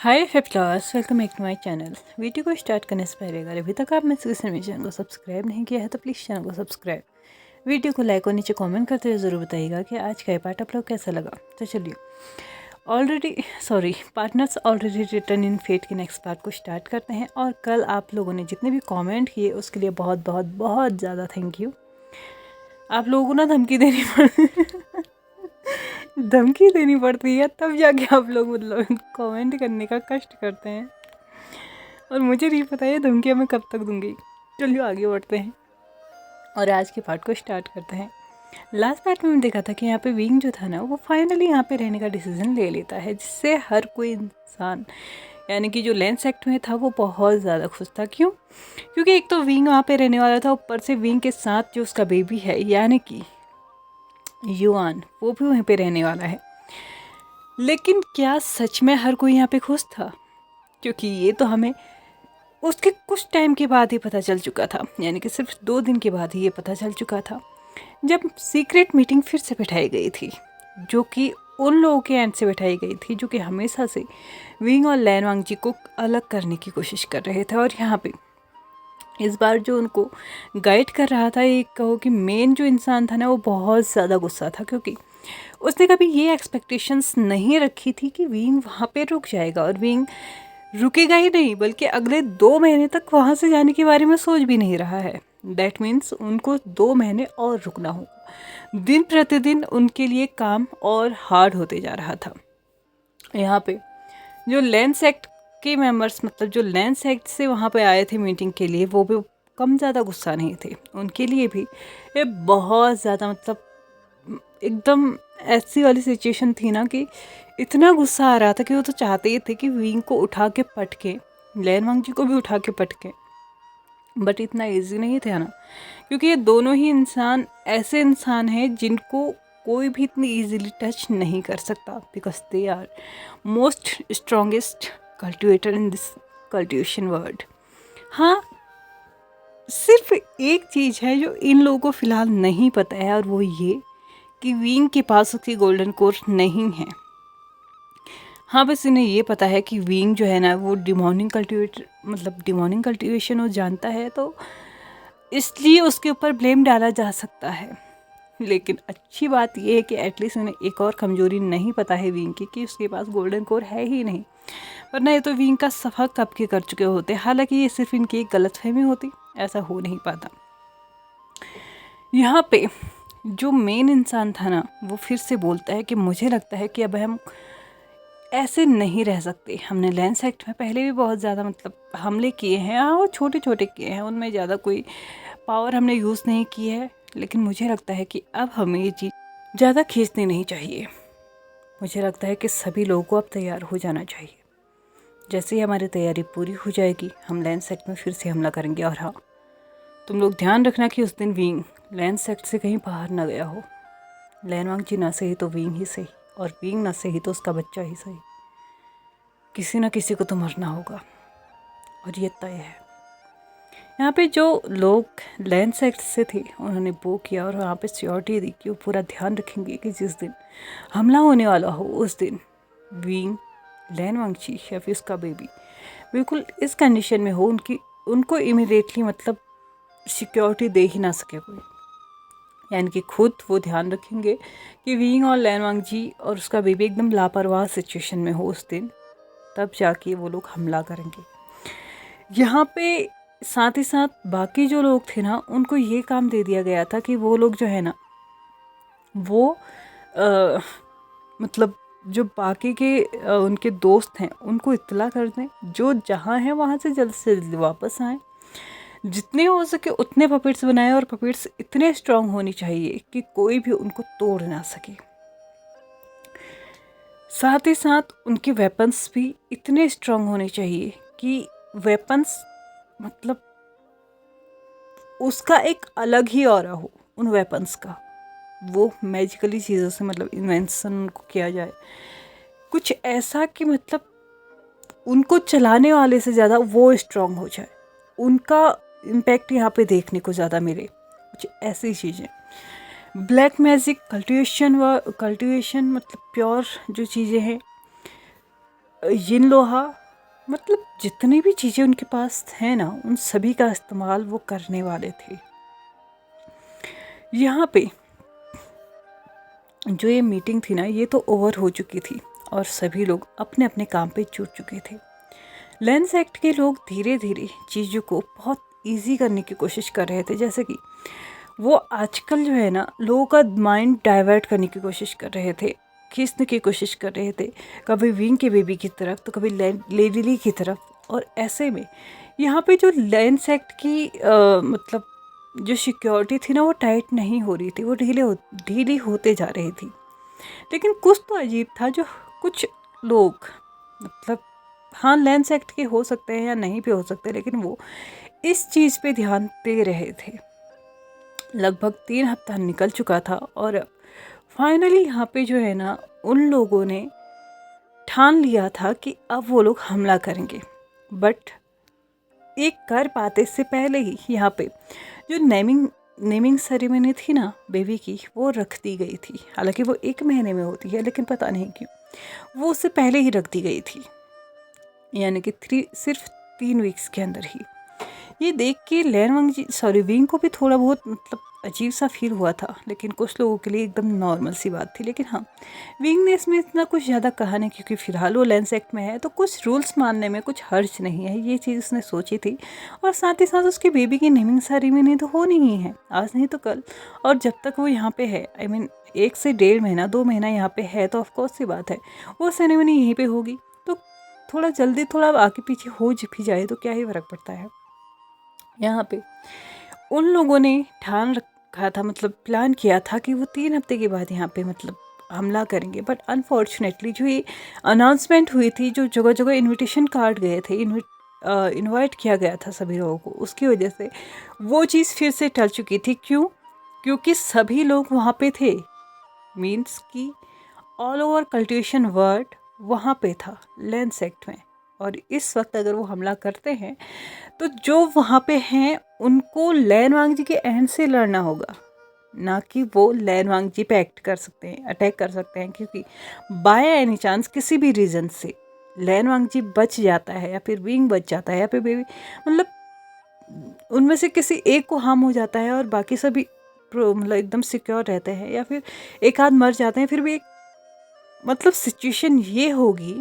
Hi flipplers, welcome back to my channel. Video को start करने से पहले अगर अभी तक आपने किसी ने चैनल को सब्सक्राइब नहीं किया है तो प्लीज़ चैनल को सब्सक्राइब, वीडियो को लाइक और नीचे कमेंट करते हुए ज़रूर बताइएगा कि आज का ये पार्ट आप लोग कैसा लगा। तो चलिए, पार्टनर्स ऑलरेडी रिटर्न इन फेट के नेक्स्ट पार्ट को स्टार्ट करते हैं। और कल आप लोगों ने जितने भी कॉमेंट किए उसके लिए बहुत बहुत बहुत ज़्यादा थैंक यू। आप लोगों को ना धमकी देनी पड़ती है तब जाके आप लोग मतलब कमेंट करने का कष्ट करते हैं, और मुझे नहीं पता ये धमकियाँ मैं कब तक दूंगी। चलिए आगे बढ़ते हैं और आज के पार्ट को स्टार्ट करते हैं। लास्ट पार्ट में देखा था कि यहाँ पे विंग जो था ना वो फाइनली यहाँ पे रहने का डिसीजन ले लेता है, जिससे हर कोई इंसान यानी कि जो लेंस एक्ट में था वो बहुत ज़्यादा खुश था। क्यों? क्योंकि एक तो विंग वहाँ पे रहने वाला था, ऊपर से विंग के साथ जो उसका बेबी है यानी कि युआन, वो भी वहीं पे रहने वाला है। लेकिन क्या सच में हर कोई यहाँ पे खुश था? क्योंकि ये तो हमें उसके कुछ टाइम के बाद ही पता चल चुका था, यानी कि सिर्फ 2 दिन के बाद ही ये पता चल चुका था, जब सीक्रेट मीटिंग फिर से बैठाई गई थी, जो कि उन लोगों के एंड से बैठाई गई थी जो कि हमेशा से विंग और लैन वांग जी को अलग करने की कोशिश कर रहे थे। और यहाँ पे इस बार जो उनको गाइड कर रहा था, ये कहो कि मेन जो इंसान था ना, वो बहुत ज़्यादा गुस्सा था, क्योंकि उसने कभी ये एक्सपेक्टेशंस नहीं रखी थी कि विंग वहाँ पे रुक जाएगा। और विंग रुकेगा ही नहीं बल्कि अगले 2 महीने तक वहाँ से जाने के बारे में सोच भी नहीं रहा है। दैट मीन्स उनको 2 महीने और रुकना होगा। दिन प्रतिदिन उनके लिए काम और हार्ड होते जा रहा था। यहाँ पे जो लेंस एक्ट के मेंबर्स, मतलब जो लेंस एक्ट से वहाँ पे आए थे मीटिंग के लिए, वो भी कम ज़्यादा गुस्सा नहीं थे। उनके लिए भी ये बहुत ज़्यादा मतलब एकदम ऐसी वाली सिचुएशन थी ना कि इतना गुस्सा आ रहा था कि वो तो चाहते ही थे कि विंग को उठा के पटके, लैन वांग जी को भी उठा के पटके। बट इतना इजी नहीं था ना, क्योंकि ये दोनों ही इंसान ऐसे इंसान हैं जिनको कोई भी इतनी इजीली टच नहीं कर सकता, because they are most strongest cultivator in this cultivation world. हाँ, सिर्फ एक चीज़ है जो इन लोगों को फ़िलहाल नहीं पता है, और वो ये कि विंग के पास उसकी गोल्डन कोर नहीं है। हाँ, बस इन्हें ये पता है कि विंग जो है ना वो डिमोनिक कल्टिवेटर, मतलब डिमोनिक कल्टिवेशन वो जानता है, तो इसलिए उसके ऊपर ब्लेम डाला जा सकता है। लेकिन अच्छी बात यह है कि एटलीस्ट उन्हें एक और कमजोरी नहीं पता है विंग की, कि उसके पास गोल्डन कोर है ही नहीं, वरना ये तो विंग का सफ़ा कब के कर चुके होते। हालांकि ये सिर्फ इनकी एक गलतफहमी होती, ऐसा हो नहीं पाता। यहाँ पे जो मेन इंसान था ना वो फिर से बोलता है कि मुझे लगता है कि अब हम ऐसे नहीं रह सकते। हमने लेंस एक्ट में पहले भी बहुत ज़्यादा मतलब हमले किए हैं, हाँ वो छोटे छोटे किए हैं, उनमें ज़्यादा कोई पावर हमने यूज़ नहीं की है। लेकिन मुझे लगता है कि अब हमें ये चीज़ ज़्यादा खींचनी नहीं चाहिए। मुझे लगता है कि सभी लोगों को अब तैयार हो जाना चाहिए। जैसे ही हमारी तैयारी पूरी हो जाएगी हम लेंस एक्ट में फिर से हमला करेंगे। और हाँ, तुम लोग ध्यान रखना कि उस दिन विंग लेंस एक्ट से कहीं बाहर ना गया हो। लैन वांग जी ना सही तो विंग ही सही, और विंग ना सही तो उसका बच्चा ही सही, किसी ना किसी को तो मरना होगा, और ये तय है। यहाँ पे जो लोग लेंस एक्ट से थे उन्होंने वो किया, और यहाँ पे सिक्योरिटी दी कि वो पूरा ध्यान रखेंगे कि जिस दिन हमला होने वाला हो उस दिन विंग, लैन वांग जी या फिर उसका बेबी बिल्कुल इस कंडीशन में हो उनको इमीडिएटली मतलब सिक्योरिटी दे ही ना सके कोई। यानी कि खुद वो ध्यान रखेंगे कि विंग और लैन वांग जी और उसका बेबी एकदम लापरवाह सिचुएशन में हो उस दिन, तब जाके वो लोग हमला करेंगे। यहाँ पे साथ ही साथ बाकी जो लोग थे ना उनको ये काम दे दिया गया था कि वो लोग जो है ना वो मतलब जो बाकी के उनके दोस्त हैं उनको इत्तला कर दें, जो जहाँ हैं वहाँ से जल्द वापस आएँ, जितने हो सके उतने पपेट्स बनाए, और पपेट्स इतने स्ट्रांग होनी चाहिए कि कोई भी उनको तोड़ ना सके। साथ ही साथ उनके वेपन्स भी इतने स्ट्रांग होने चाहिए कि वेपन्स मतलब उसका एक अलग ही ऑरा हो उन वेपन्स का, वो मैजिकली चीज़ों से मतलब इन्वेंशन को किया जाए कुछ ऐसा कि मतलब उनको चलाने वाले से ज़्यादा वो स्ट्रांग हो जाए, उनका इम्पैक्ट यहाँ पे देखने को ज़्यादा मिले, कुछ ऐसी चीज़ें। ब्लैक मैजिक कल्टिवेशन मतलब प्योर जो चीज़ें हैं यिन लोहा, मतलब जितनी भी चीज़ें उनके पास हैं ना, उन सभी का इस्तेमाल वो करने वाले थे। यहाँ पे जो ये मीटिंग थी ना, ये तो ओवर हो चुकी थी और सभी लोग अपने अपने काम पे जुट चुके थे। लेंस एक्ट के लोग धीरे धीरे चीज़ों को बहुत ईजी करने की कोशिश कर रहे थे, जैसे कि वो आजकल जो है ना, लोगों का माइंड डाइवर्ट करने की कोशिश कर रहे थे, खींचने की कोशिश कर रहे थे, कभी विंग के बेबी की तरफ तो कभी लेडिली की तरफ। और ऐसे में यहाँ पे जो लेंस एक्ट की मतलब जो सिक्योरिटी थी ना, वो टाइट नहीं हो रही थी, वो ढीली होते जा रही थी। लेकिन कुछ तो अजीब था, जो कुछ लोग, मतलब हाँ लेंस एक्ट के हो सकते हैं या नहीं भी हो सकते, लेकिन वो इस चीज़ पे ध्यान दे रहे थे। लगभग 3 हफ्ता निकल चुका था और फाइनली यहाँ पे जो है ना, उन लोगों ने ठान लिया था कि अब वो लोग हमला करेंगे। बट एक कर पाते से पहले ही यहाँ पे जो नेमिंग सेरेमनी थी ना बेबी की, वो रख दी गई थी। हालांकि वो 1 महीने में होती है, लेकिन पता नहीं क्यों वो उससे पहले ही रख दी गई थी, यानी कि सिर्फ 3 वीक्स के अंदर ही। ये देख के विंग को भी थोड़ा बहुत मतलब अजीब सा फील हुआ था, लेकिन कुछ लोगों के लिए एकदम नॉर्मल सी बात थी। लेकिन हाँ, विंग ने इसमें इतना कुछ ज़्यादा कहा नहीं, क्योंकि फ़िलहाल वो लेंस एक्ट में है, तो कुछ रूल्स मानने में कुछ हर्ज नहीं है, ये चीज़ उसने सोची थी। और साथ ही साथ उसकी बेबी की नेमिंग सेरेमनी तो होनी ही है, आज नहीं तो कल। और जब तक वो यहाँ पे है, आई मीन 1 से 1.5 महीना 2 महीना यहाँ पे है, तो ऑफकोर्स सी बात है वो सेरेमनी यहीं पर होगी। तो थोड़ा जल्दी थोड़ा आगे पीछे हो भी जाए तो क्या ही फ़र्क पड़ता है। यहाँ पे उन लोगों ने ठान रखा था, मतलब प्लान किया था कि वो 3 हफ्ते के बाद यहाँ पे मतलब हमला करेंगे। बट अनफॉर्चुनेटली जो ये अनाउंसमेंट हुई थी, जो जगह जगह इनविटेशन कार्ड गए थे, इनवाइट किया गया था सभी लोगों को, उसकी वजह से वो चीज़ फिर से टल चुकी थी। क्यों? क्योंकि सभी लोग वहाँ पे थे, मीन्स कि ऑल ओवर कल्टिवेशन वर्ड वहाँ पे था लेंस एक्ट में। और इस वक्त अगर वो हमला करते हैं तो जो वहाँ पे हैं उनको लैन वांग जी के एंड से लड़ना होगा, ना कि वो लैन वांग जी पे अटैक कर सकते हैं। क्योंकि बाय एनी चांस किसी भी रीज़न से लैन वांग जी बच जाता है, या फिर विंग बच जाता है, या फिर बेबी, मतलब उनमें से किसी एक को हार्म हो जाता है और बाकी सभी मतलब एकदम सिक्योर रहते हैं, या फिर एक आध मर जाते हैं, फिर भी एक मतलब सिचुएशन ये होगी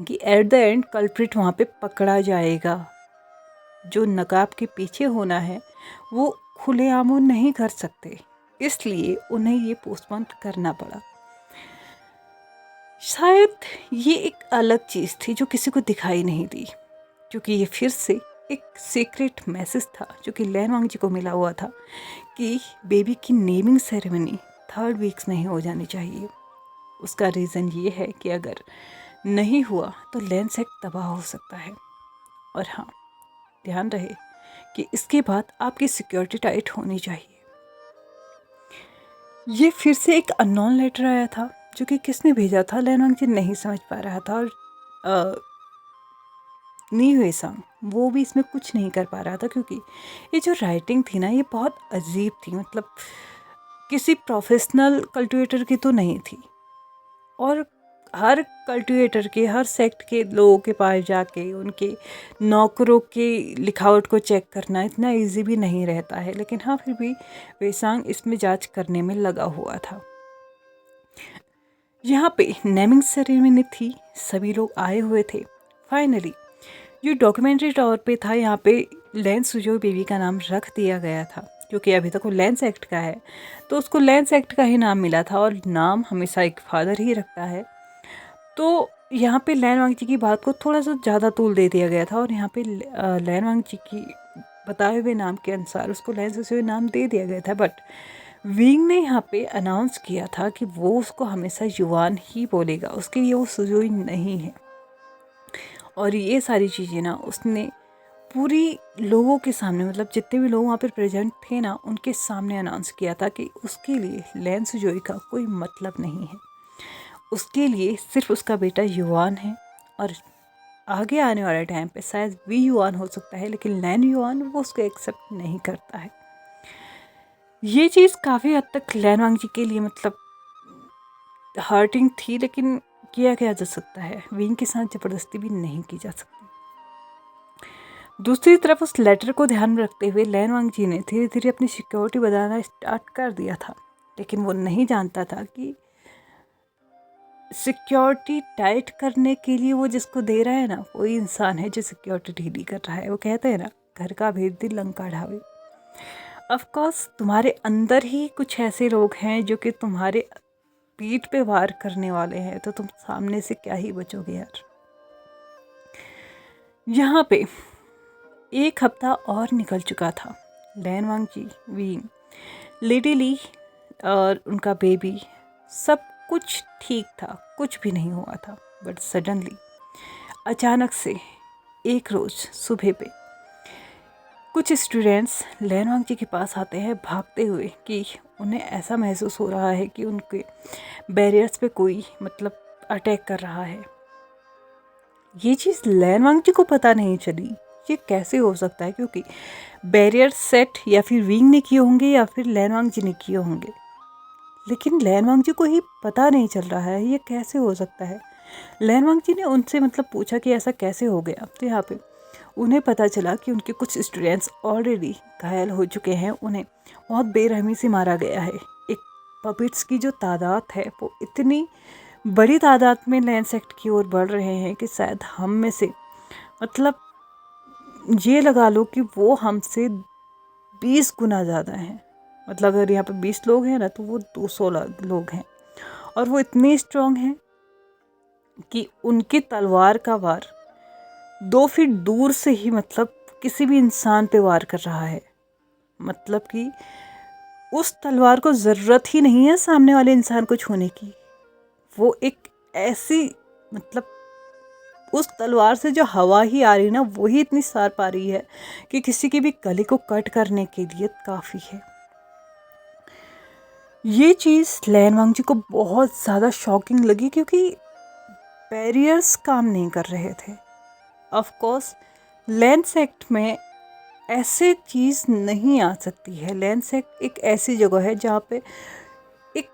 कि एट द एंड कल्प्रिट वहाँ पे पकड़ा जाएगा। जो नकाब के पीछे होना है वो खुलेआम वो नहीं कर सकते, इसलिए उन्हें ये पोस्टपोन करना पड़ा। शायद ये एक अलग चीज़ थी जो किसी को दिखाई नहीं दी, क्योंकि ये फिर से एक सीक्रेट मैसेज था जो कि लैन वांग जी को मिला हुआ था कि बेबी की नेमिंग सेरेमनी 3rd वीक्स में ही हो जानी चाहिए। उसका रीज़न ये है कि अगर नहीं हुआ तो लेंस एक्ट तबाह हो सकता है। और हाँ, ध्यान रहे कि इसके बाद आपकी सिक्योरिटी टाइट होनी चाहिए। ये फिर से एक अननोन लेटर आया था, जो कि किसने भेजा था लैन वांग जी नहीं समझ पा रहा था। और नी हुए संग वो भी इसमें कुछ नहीं कर पा रहा था, क्योंकि ये जो राइटिंग थी ना, ये बहुत अजीब थी, मतलब किसी प्रोफेशनल कल्टिवेटर की तो नहीं थी। और हर कल्टिवेटर के, हर सेक्ट के लोगों के पास जाके उनके नौकरों के लिखावट को चेक करना इतना इजी भी नहीं रहता है। लेकिन हाँ, फिर भी वेसांग इसमें जांच करने में लगा हुआ था। यहाँ पे नेमिंग सेरेमनी थी, सभी लोग आए हुए थे। फाइनली जो डॉक्यूमेंट्री तौर पे था, यहाँ पे लेंस सुजो बेबी का नाम रख दिया गया था, क्योंकि अभी तक वो लेंस एक्ट का है तो उसको लेंस एक्ट का ही नाम मिला था, और नाम हमेशा एक फादर ही रखता है। तो यहाँ पे लैन वांग जी की बात को थोड़ा सा ज़्यादा तूल दे दिया गया था, और यहाँ पे लैन वांग जी की बताए हुए नाम के अनुसार उसको लैन से नाम दे दिया गया था। बट विंग ने यहाँ पे अनाउंस किया था कि वो उसको हमेशा युवान ही बोलेगा, उसके लिए वो सुजोई नहीं है। और ये सारी चीज़ें ना उसने पूरी लोगों के सामने, मतलब जितने भी लोग वहाँ पर प्रेजेंट थे ना, उनके सामने अनाउंस किया था कि उसके लिए लैन सुजोई का कोई मतलब नहीं है। उसके लिए सिर्फ उसका बेटा युवान है, और आगे आने वाले टाइम पे शायद वी युवान हो सकता है, लेकिन लैन युवान वो उसको एक्सेप्ट नहीं करता है। ये चीज़ काफ़ी हद तक लैन वांग जी के लिए मतलब हर्टिंग थी, लेकिन किया जा सकता है, विंग के साथ ज़बरदस्ती भी नहीं की जा सकती। दूसरी तरफ उस लेटर को ध्यान में रखते हुए लैन वांगजी ने धीरे धीरे अपनी सिक्योरिटी बढ़ाना स्टार्ट कर दिया था, लेकिन वो नहीं जानता था कि सिक्योरिटी टाइट करने के लिए वो जिसको दे रहा है ना, वही इंसान है जो सिक्योरिटी ढीली कर रहा है। वो कहते हैं ना, घर का भेद दिल लंका ढावे। ऑफ कोर्स तुम्हारे अंदर ही कुछ ऐसे लोग हैं जो कि तुम्हारे पीठ पे वार करने वाले हैं, तो तुम सामने से क्या ही बचोगे यार। यहाँ पे एक हफ्ता और निकल चुका था। लैन वांगजी, विंग, लेडी ली और उनका बेबी, सब कुछ ठीक था, कुछ भी नहीं हुआ था। बट सडनली अचानक से एक रोज़ सुबह पे कुछ स्टूडेंट्स लैन वांगजी के पास आते हैं भागते हुए कि उन्हें ऐसा महसूस हो रहा है कि उनके बैरियर्स पे कोई मतलब अटैक कर रहा है। ये चीज़ लैन वांगजी को पता नहीं चली, ये कैसे हो सकता है, क्योंकि बैरियर सेट या फिर विंग ने किए होंगे या फिर लैन वांगजी ने किए होंगे, लेकिन लैन वांगजी को ही पता नहीं चल रहा है ये कैसे हो सकता है। लैन वांगजी ने उनसे मतलब पूछा कि ऐसा कैसे हो गया, तो यहाँ पे उन्हें पता चला कि उनके कुछ स्टूडेंट्स ऑलरेडी घायल हो चुके हैं, उन्हें बहुत बेरहमी से मारा गया है। एक पपिट्स की जो तादाद है वो इतनी बड़ी तादाद में लैन सेक्ट की ओर बढ़ रहे हैं कि शायद हम में से मतलब ये लगा लो कि वो हमसे 20 गुना ज़्यादा हैं। मतलब अगर यहाँ पे 20 लोग हैं ना, तो वो 200 लोग हैं, और वो इतने स्ट्रांग हैं कि उनकी तलवार का वार 2 फीट दूर से ही मतलब किसी भी इंसान पे वार कर रहा है। मतलब कि उस तलवार को ज़रूरत ही नहीं है सामने वाले इंसान को छूने की। वो एक ऐसी मतलब उस तलवार से जो हवा ही आ रही ना, वही इतनी शार्प आ रही है कि किसी की भी गले को कट करने के लिए काफ़ी है। ये चीज़ लैन वांगजी को बहुत ज़्यादा शॉकिंग लगी, क्योंकि बैरियर्स काम नहीं कर रहे थे। ऑफ कोर्स लैन सेक्ट में ऐसे चीज़ नहीं आ सकती है। लैन सेक्ट एक ऐसी जगह है जहाँ पे एक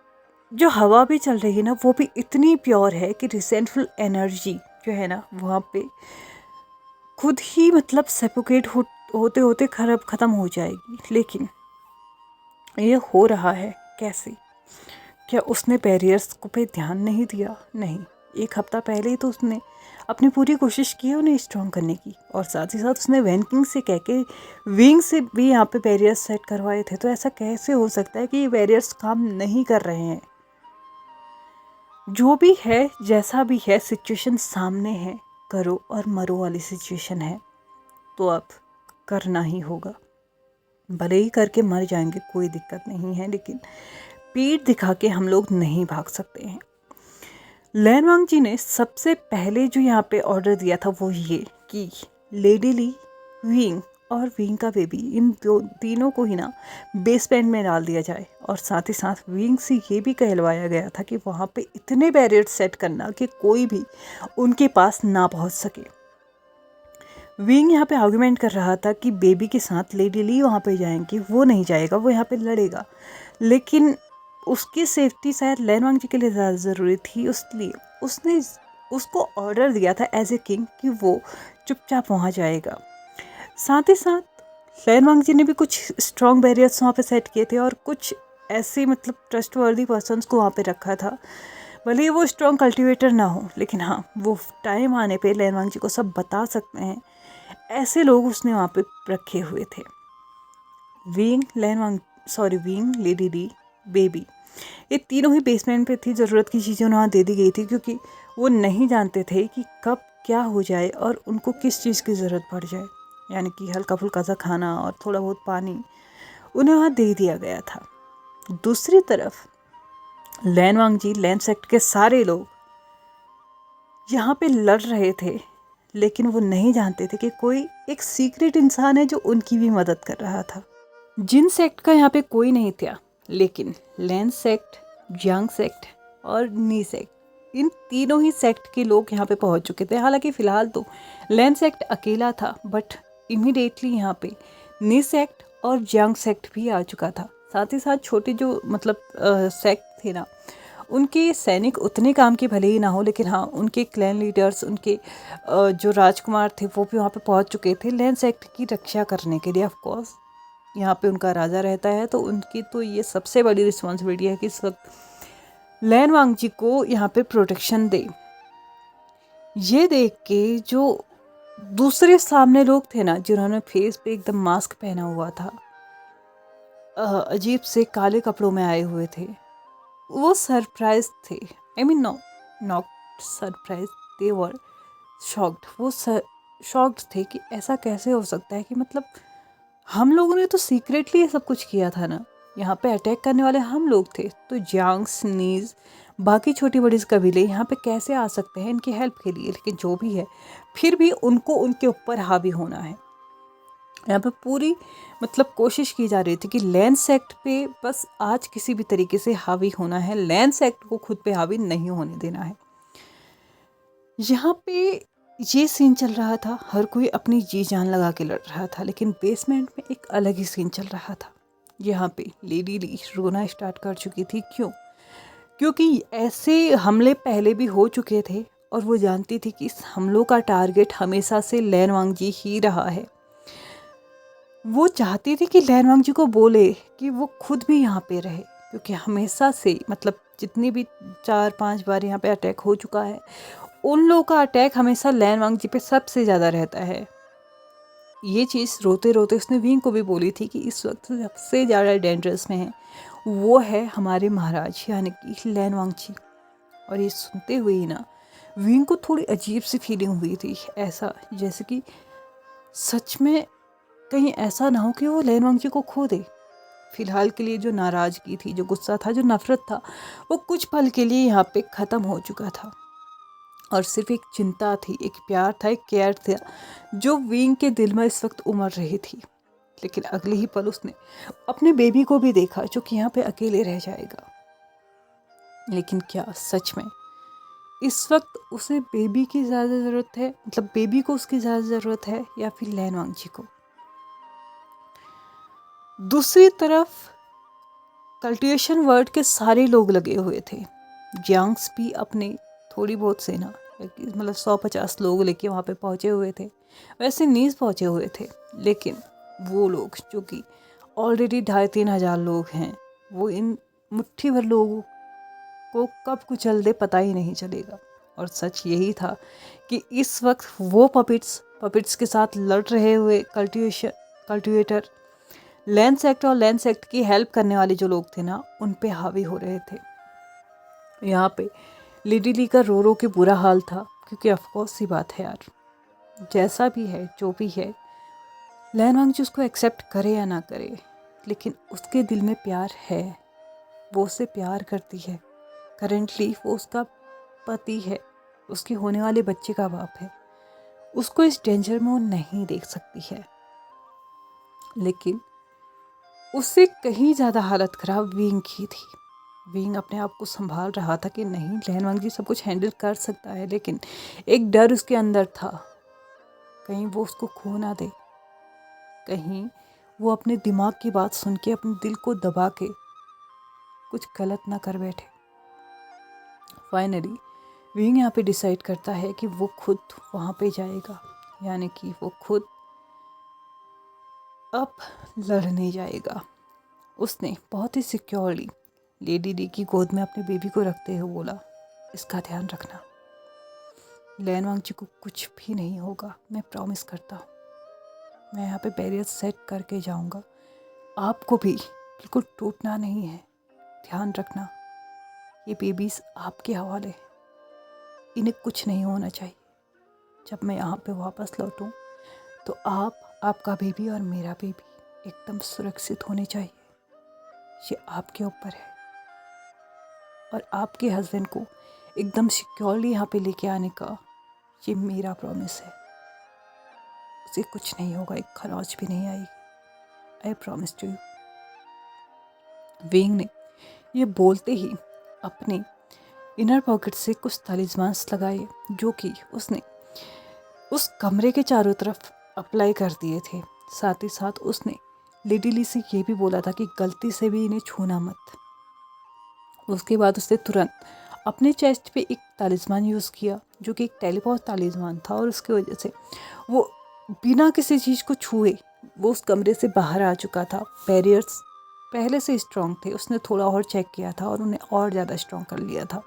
जो हवा भी चल रही है ना, वो भी इतनी प्योर है कि रिसेंटफुल एनर्जी जो है ना, वहाँ पे खुद ही मतलब सेपोकेट होते होते ख़त्म हो जाएगी। लेकिन ये हो रहा है कैसे? क्या उसने बैरियर्स को पे ध्यान नहीं दिया? नहीं, एक हफ्ता पहले ही तो उसने अपनी पूरी कोशिश की है उन्हें स्ट्रॉन्ग करने की, और साथ ही साथ उसने वैन किंग से कह के विंग से भी यहाँ पे बैरियर्स सेट करवाए थे। तो ऐसा कैसे हो सकता है कि ये बैरियर्स काम नहीं कर रहे हैं? जो भी है, जैसा भी है, सिचुएशन सामने है, करो और मरो वाली सिचुएशन है, तो अब करना ही होगा। भले ही करके मर जाएंगे, कोई दिक्कत नहीं है, लेकिन पीठ दिखा के हम लोग नहीं भाग सकते हैं। लैन वांगजी ने सबसे पहले जो यहाँ पे ऑर्डर दिया था वो ये कि लेडी ली, विंग और विंग का बेबी, इन तीनों को ही ना बेसमेंट में डाल दिया जाए, और साथ ही साथ विंग से ये भी कहलवाया गया था कि वहाँ पे इतने बैरियर सेट करना कि कोई भी उनके पास ना पहुँच सके। विंग यहाँ पे आर्गुमेंट कर रहा था कि बेबी के साथ लेडी ली वहाँ पे जाएंगी, वो नहीं जाएगा, वो यहाँ पे लड़ेगा, लेकिन उसकी सेफ्टी शायद लैन वांगजी के लिए ज़्यादा ज़रूरी थी, इसलिए उसने उसको ऑर्डर दिया था एज ए किंग कि वो चुपचाप वहाँ जाएगा। साथ ही साथ लैन वांगजी ने भी कुछ स्ट्रॉन्ग बैरियर्स वहाँ पे सेट किए थे, और कुछ ऐसे मतलब ट्रस्टवर्दी पर्सन्स को वहाँ पे रखा था। भले ही वो स्ट्रॉन्ग कल्टिवेटर ना हो, लेकिन हाँ, वो टाइम आने पे लैन वांगजी को सब बता सकते हैं, ऐसे लोग उसने वहाँ पे रखे हुए थे। विंग, लेडी ली, बेबी, ये तीनों ही बेसमेंट पे थी। ज़रूरत की चीज़ें उन्हें दे दी गई थी, क्योंकि वो नहीं जानते थे कि कब क्या हो जाए और उनको किस चीज़ की ज़रूरत पड़ जाए। यानी कि हल्का फुल्का सा खाना और थोड़ा बहुत पानी उन्हें वहाँ दे दिया गया था। दूसरी तरफ लैन वांगजी, लैन सेक्ट के सारे लोग यहाँ पे लड़ रहे थे, लेकिन वो नहीं जानते थे कि कोई एक सीक्रेट इंसान है जो उनकी भी मदद कर रहा था। जिन सेक्ट का यहाँ पे कोई नहीं था, लेकिन लैन सेक्ट, जियांग सेक्ट और नी सेक्ट, इन तीनों ही सेक्ट के लोग यहाँ पे पहुँच चुके थे। हालांकि फ़िलहाल तो लैन सेक्ट अकेला था, बट इमीडिएटली यहाँ पे नी सेक्ट और जियांग सेक्ट भी आ चुका था। साथ ही साथ छोटे जो मतलब सेक्ट थे ना, उनके सैनिक उतने काम के भले ही ना हो, लेकिन हाँ उनके क्लैन लीडर्स, उनके जो राजकुमार थे वो भी वहाँ पे पहुँच चुके थे लैंड सेक्ट की रक्षा करने के लिए। ऑफ कोर्स यहाँ पे उनका राजा रहता है, तो उनकी तो ये सबसे बड़ी रिस्पॉन्सिबिलिटी है कि इस वक्त लैन वांगजी को यहाँ पे प्रोटेक्शन दे। ये देख के जो दूसरे सामने लोग थे ना, जिन्होंने फेस पे एकदम मास्क पहना हुआ था, अजीब से काले कपड़ों में आए हुए थे, वो सरप्राइज थे। I mean no, not surprise, they were shocked. वो शॉक्ड थे कि ऐसा कैसे हो सकता है कि मतलब हम लोगों ने तो सीक्रेटली ये सब कुछ किया था ना, यहाँ पे अटैक करने वाले हम लोग थे, तो जियांग्स, नीज, बाकी छोटी बड़ी कबीले यहाँ पे कैसे आ सकते हैं इनकी हेल्प के लिए। लेकिन जो भी है, फिर भी उनको उनके ऊपर हावी होना है। यहाँ पे पूरी मतलब कोशिश की जा रही थी कि लैंड सेक्ट पे बस आज किसी भी तरीके से हावी होना है, लैंड सेक्ट को खुद पे हावी नहीं होने देना है। यहाँ पे ये सीन चल रहा था, हर कोई अपनी जी जान लगा के लड़ रहा था, लेकिन बेसमेंट में एक अलग ही सीन चल रहा था। यहाँ पे लेडी ली रोना स्टार्ट कर चुकी थी। क्योंकि ऐसे हमले पहले भी हो चुके थे और वो जानती थी कि इस हमलों का टारगेट हमेशा से लैन वांगजी ही रहा है। वो चाहती थी कि लैन वांगजी को बोले कि वो खुद भी यहाँ पे रहे, क्योंकि हमेशा से मतलब जितनी भी 4-5 बार यहाँ पे अटैक हो चुका है, उन लोगों का अटैक हमेशा लैन वांगजी पे सबसे ज़्यादा रहता है। ये चीज़ रोते रोते उसने विंग को भी बोली थी कि इस वक्त सबसे ज़्यादा डेंजरस में है वो है हमारे महाराज यानी कि लैन वांगजी। और ये सुनते हुए ही ना विंग को थोड़ी अजीब सी फीलिंग हुई थी, ऐसा जैसे कि सच में कहीं ऐसा ना हो कि वो लैन वांगजी को खो दे। फिलहाल के लिए जो नाराज़गी थी, जो गुस्सा था, जो नफरत था, वो कुछ पल के लिए यहाँ पे ख़त्म हो चुका था और सिर्फ एक चिंता थी, एक प्यार था, एक केयर था जो विंग के दिल में इस वक्त उमड़ रही थी। लेकिन अगले ही पल उसने अपने बेबी को भी देखा जो कि यहाँ पे अकेले रह जाएगा। लेकिन क्या सच में इस वक्त उसे बेबी की ज़्यादा ज़रूरत है, मतलब बेबी को उसकी ज़्यादा ज़रूरत है या फिर लैन वांगजी को? दूसरी तरफ कल्टिवेशन वर्ल्ड के सारे लोग लगे हुए थे। जियांग्स भी अपने थोड़ी बहुत सेना मतलब 150 लोग लेके वहाँ पे पहुँचे हुए थे। वैसे नीज पहुँचे हुए थे, लेकिन वो लोग जो कि ऑलरेडी 2500-3000 लोग हैं, वो इन मुट्ठी भर लोगों को कब कुचल दे पता ही नहीं चलेगा। और सच यही था कि इस वक्त वो पपिट्स के साथ लड़ रहे हुए कल्टिवेटर लैंड सेक्ट और लैंड सेक्ट की हेल्प करने वाले जो लोग थे ना, उन पे हावी हो रहे थे। यहाँ पे लेडी ली का रो रो के बुरा हाल था, क्योंकि ऑफकोर्स सी बात है यार, जैसा भी है जो भी है, लैन वांगजी उसको एक्सेप्ट करे या ना करे, लेकिन उसके दिल में प्यार है, वो उससे प्यार करती है। करेंटली वो उसका पति है, उसके होने वाले बच्चे का बाप है, उसको इस डेंजर में वो नहीं देख सकती है। लेकिन उससे कहीं ज़्यादा हालत खराब विंग की थी। विंग अपने आप को संभाल रहा था कि नहीं, लैन वांगजी सब कुछ हैंडल कर सकता है, लेकिन एक डर उसके अंदर था, कहीं वो उसको खो ना दे, कहीं वो अपने दिमाग की बात सुन के अपने दिल को दबा के कुछ गलत ना कर बैठे। फाइनली विंग यहाँ पे डिसाइड करता है कि वो खुद वहाँ पे जाएगा, यानी कि वो खुद अब लड़ने जाएगा। उसने बहुत ही सिक्योरली लेडी डी की गोद में अपने बेबी को रखते हुए बोला, इसका ध्यान रखना, लैन वांगजी को कुछ भी नहीं होगा, मैं प्रॉमिस करता हूँ। मैं यहाँ पे बैरियर सेट करके जाऊँगा, आपको भी बिल्कुल टूटना नहीं है, ध्यान रखना, ये बेबीज़ आपके हवाले, इन्हें कुछ नहीं होना चाहिए। जब मैं यहाँ पे वापस लौटूँ तो आप, आपका बेबी और मेरा बेबी एकदम सुरक्षित होने चाहिए, ये आपके ऊपर है। और आपके हस्बैंड को एकदम सिक्योरली यहाँ पे लेके आने का ये मेरा प्रॉमिस है, उसे कुछ नहीं होगा, एक खरोच भी नहीं आएगी, आई प्रॉमिस टू यू। विंग ने ये बोलते ही अपने इनर पॉकेट से कुछ तालिस्मान्स लगाए, जो कि उसने उस कमरे के चारों तरफ अप्लाई कर दिए थे। साथ ही साथ उसने लेडी ली से ये भी बोला था कि गलती से भी इन्हें छूना मत। उसके बाद उसने तुरंत अपने चेस्ट पे एक तालिस्मान यूज़ किया जो कि एक टेलीपॉथ तालिस्मान था, और उसकी वजह से वो बिना किसी चीज़ को छुए वो उस कमरे से बाहर आ चुका था। बैरियर्स पहले से स्ट्रॉन्ग थे, उसने थोड़ा और चेक किया था और उन्हें और ज़्यादा स्ट्रॉन्ग कर लिया था।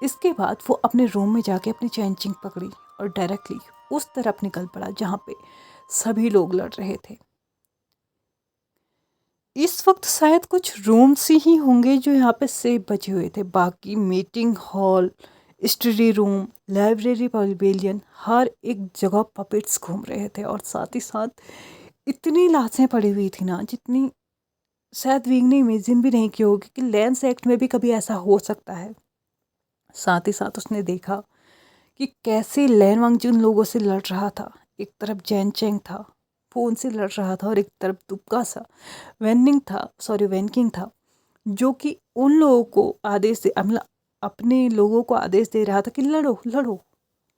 इसके बाद वो अपने रूम में जाके अपनी चेंजिंग पकड़ी और डायरेक्टली उस तरफ निकल पड़ा जहाँ पे सभी लोग लड़ रहे थे। इस वक्त शायद कुछ रूम्स ही होंगे जो यहाँ पे सेफ बचे हुए थे, बाकी meeting hall, study room, library, pavilion, हर एक जगह पपेट्स घूम रहे थे। और साथ ही साथ इतनी लाशें पड़ी हुई थी ना, जितनी शायद विंग ने इमेजिन भी नहीं की होगी कि लैंस एक्ट में भी कभी ऐसा हो सकता है। साथ ही साथ उसने देखा कि कैसे लैन वांगजुन लोगों से लड़ रहा था। एक तरफ जैन चेंग था, फोन से लड़ रहा था, और एक तरफ दुबका सा वैनकिंग था जो कि उन लोगों को आदेश दे मतलब अपने लोगों को आदेश दे रहा था कि लड़ो लड़ो,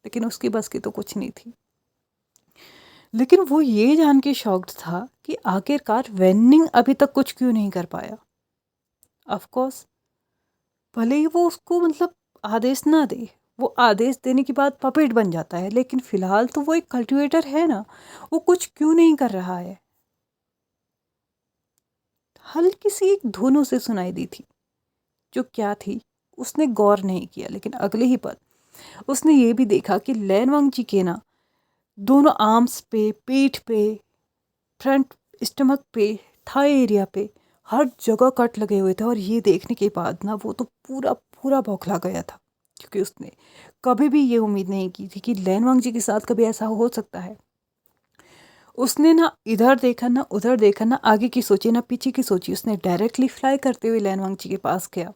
लेकिन उसकी बस की तो कुछ नहीं थी। लेकिन वो ये जान के शॉक्ड था कि आखिरकार वेनिंग अभी तक कुछ क्यों नहीं कर पाया। ऑफ कोर्स भले ही वो उसको मतलब आदेश ना दे, वो आदेश देने के बाद पपेट बन जाता है, लेकिन फिलहाल तो वो एक कल्टिवेटर है ना, वो कुछ क्यों नहीं कर रहा है। हल्की सी एक धुन उसे सुनाई दी थी, जो क्या थी उसने गौर नहीं किया, लेकिन अगले ही पल उसने ये भी देखा कि लैन वांगजी के ना दोनों आर्म्स पे, पीठ पे, फ्रंट स्टमक पे, थाई एरिया पे हर जगह कट लगे हुए थे। और ये देखने के बाद ना वो तो पूरा पूरा बौखला गया था, क्योंकि उसने कभी भी ये उम्मीद नहीं की थी कि लैन वांगजी के साथ कभी ऐसा हो सकता है। उसने ना इधर देखा ना उधर देखा, ना आगे की सोची ना पीछे की सोची, उसने डायरेक्टली फ्लाई करते हुए लैन वांगजी के पास गया।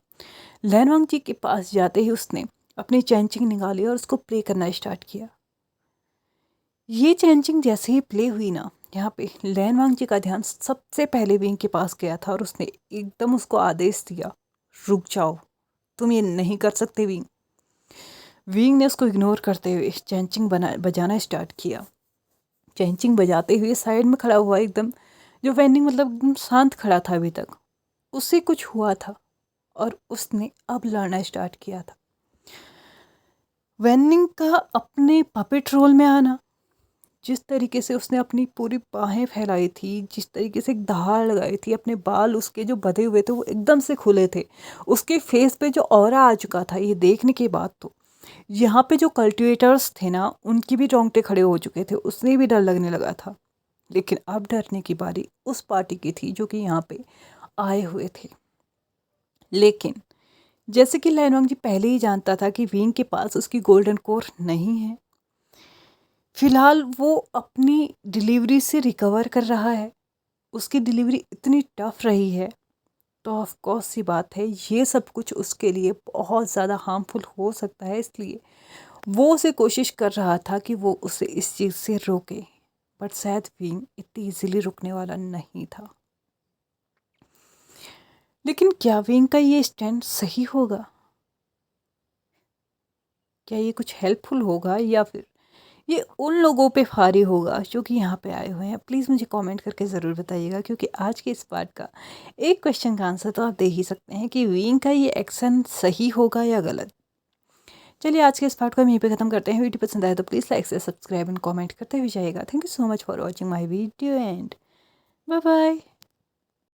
लैन वांगजी के पास जाते ही उसने अपनी चैंचिंग निकाली और उसको प्ले करना स्टार्ट किया। ये चैंचिंग जैसे ही प्ले हुई ना, यहाँ पे लैन वांगजी का ध्यान सबसे पहले विंग के पास गया था, और उसने एकदम उसको आदेश दिया, रुक जाओ, तुम ये नहीं कर सकते विंग। विंग ने उसको इग्नोर करते हुए चैंचिंग बजाना स्टार्ट किया। चैंचिंग बजाते हुए साइड में खड़ा हुआ एकदम जो वेनिंग मतलब एकदम शांत खड़ा था अभी तक, उससे कुछ हुआ था और उसने अब लड़ना स्टार्ट किया था। वेनिंग का अपने पपेट रोल में आना, जिस तरीके से उसने अपनी पूरी बाहें फैलाई थी, जिस तरीके से एक धार लगाई थी, अपने बाल उसके जो बंधे हुए थे वो एकदम से खुले थे, उसके फेस पे जो ऑरा आ चुका था, ये देखने के बाद तो यहाँ पे जो कल्टिवेटर्स थे ना उनकी भी रोंगटे खड़े हो चुके थे, उसने भी डर लगने लगा था। लेकिन अब डरने की बारी उस पार्टी की थी जो कि यहाँ पे आए हुए थे। लेकिन जैसे कि लैनवांग जी पहले ही जानता था कि विंग के पास उसकी गोल्डन कोर नहीं है, फिलहाल वो अपनी डिलीवरी से रिकवर कर रहा है। उसकी डिलीवरी इतनी टफ रही है, तो ऑफ कोर्स सी बात है ये सब कुछ उसके लिए बहुत ज़्यादा हार्मफुल हो सकता है। इसलिए वो उसे कोशिश कर रहा था कि वो उसे इस चीज़ से रोके, बट शायद विंग इतनी इजीली रुकने वाला नहीं था। लेकिन क्या विंग का ये स्टैंड सही होगा? क्या ये कुछ हेल्पफुल होगा, या फिर ये उन लोगों पे भारी होगा जो कि यहाँ पे आए हुए हैं? प्लीज़ मुझे कमेंट करके ज़रूर बताइएगा, क्योंकि आज के इस पार्ट का एक क्वेश्चन का आंसर तो आप दे ही सकते हैं कि विंग का ये एक्शन सही होगा या गलत। चलिए आज के इस पार्ट को हम यहीं पे ख़त्म करते हैं। वीडियो पसंद आए तो प्लीज़ लाइक से सब्सक्राइब एंड कमेंट करते हुए जाइएगा। Thank you so much for watching my video and bye bye.